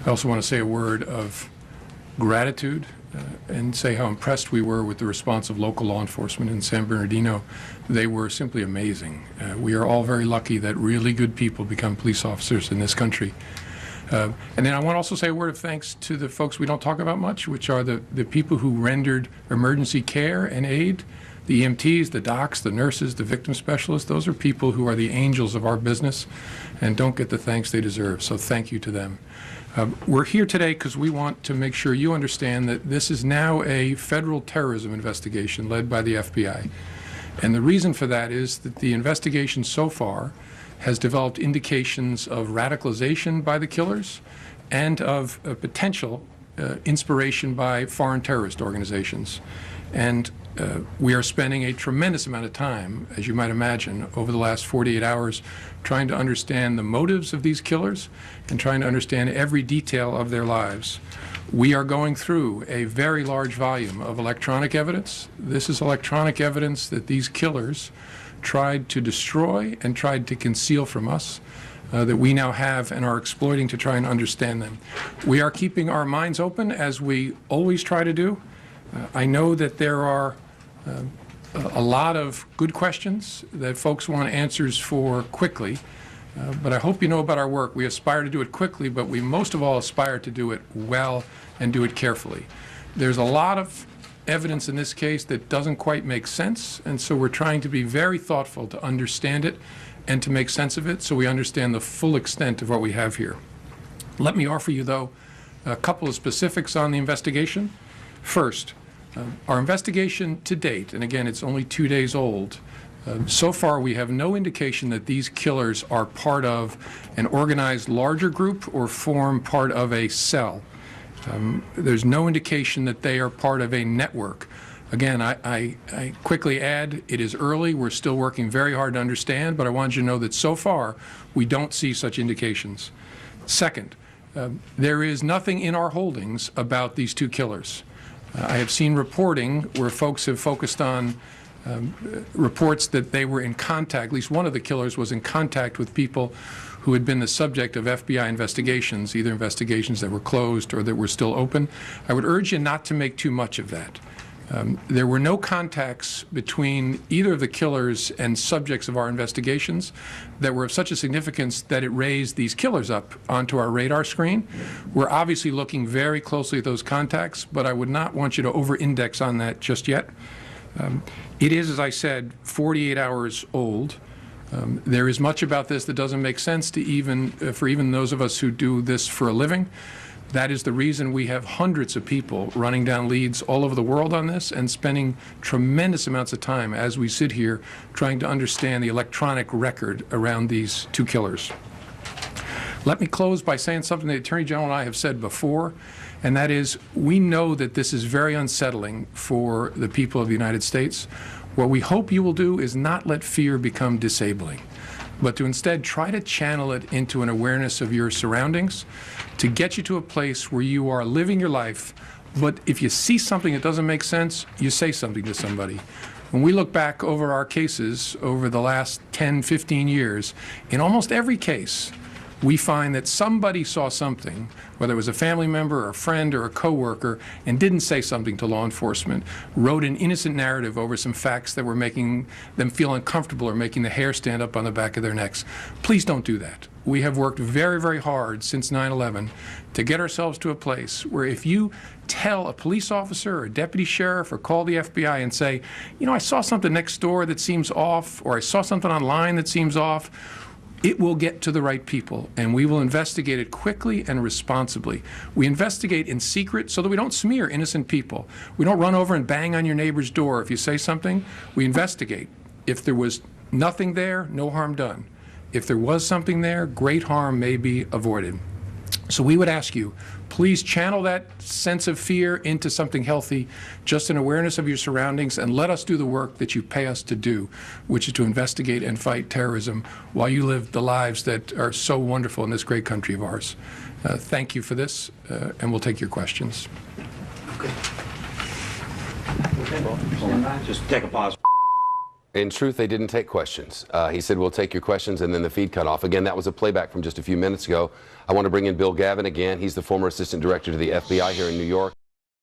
I also want to say a word of gratitude and say how impressed we were with the response of local law enforcement in San Bernardino. They were simply amazing. We are all very lucky that really good people become police officers in this country. And then I want to also say a word of thanks to the folks we don't talk about much, which are the people who rendered emergency care and aid, the EMTs, the docs, the nurses, the victim specialists. Those are people who are the angels of our business and don't get the thanks they deserve. So thank you to them. We're here today because we want to make sure you understand that this is now a federal terrorism investigation led by the FBI. And the reason for that is that the investigation so far has developed indications of radicalization by the killers and of potential inspiration by foreign terrorist organizations. And we are spending a tremendous amount of time, as you might imagine, over the last 48 hours trying to understand the motives of these killers and trying to understand every detail of their lives. We are going through a very large volume of electronic evidence. This is electronic evidence that these killers tried to destroy and tried to conceal from us, that we now have and are exploiting to try and understand them. We are keeping our minds open, as we always try to do. I know that there are a lot of good questions that folks want answers for quickly, but I hope you know about our work. We aspire to do it quickly, but we most of all aspire to do it well and do it carefully. There's a lot of evidence in this case that doesn't quite make sense, and so we're trying to be very thoughtful to understand it and to make sense of it so we understand the full extent of what we have here. Let me offer you, though, a couple of specifics on the investigation. First, our investigation to date, and again, it's only 2 days old, so far we have no indication that these killers are part of an organized larger group or form part of a cell. There's no indication that they are part of a network. Again, I quickly add, it is early. We're still working very hard to understand, but I want you to know that so far we don't see such indications. Second, there is nothing in our holdings about these two killers. I have seen reporting where folks have focused on reports that they were in contact, at least one of the killers was in contact with people who had been the subject of FBI investigations, either investigations that were closed or that were still open. I would urge you not to make too much of that. There were no contacts between either of the killers and subjects of our investigations that were of such a significance that it raised these killers up onto our radar screen. We're obviously looking very closely at those contacts, but I would not want you to over-index on that just yet. It is, as I said, 48 hours old. There is much about this that doesn't make sense to for even those of us who do this for a living. That is the reason we have hundreds of people running down leads all over the world on this and spending tremendous amounts of time as we sit here trying to understand the electronic record around these two killers. Let me close by saying something the Attorney General and I have said before, and that is we know that this is very unsettling for the people of the United States. What we hope you will do is not let fear become disabling, but to instead try to channel it into an awareness of your surroundings to get you to a place where you are living your life, but if you see something that doesn't make sense, you say something to somebody. When we look back over our cases over the last 10, 15 years, in almost every case, we find that somebody saw something, whether it was a family member or a friend or a coworker, and didn't say something to law enforcement, wrote an innocent narrative over some facts that were making them feel uncomfortable or making the hair stand up on the back of their necks. Please don't do that. We have worked very, very hard since 9/11 to get ourselves to a place where if you tell a police officer or a deputy sheriff or call the FBI and say, you know, I saw something next door that seems off, or I saw something online that seems off, it will get to the right people, and we will investigate it quickly and responsibly. We investigate in secret so that we don't smear innocent people. We don't run over and bang on your neighbor's door if you say something. We investigate. If there was nothing there, no harm done. If there was something there, great harm may be avoided. So we would ask you, please channel that sense of fear into something healthy, just an awareness of your surroundings, and let us do the work that you pay us to do, which is to investigate and fight terrorism while you live the lives that are so wonderful in this great country of ours. Thank you for this, and we'll take your questions. Okay. Just take a pause. In truth, they didn't take questions. He said, we'll take your questions, and then the feed cut off. Again, that was a playback from just a few minutes ago. I want to bring in Bill Gavin again. He's the former assistant director to the FBI here in New York.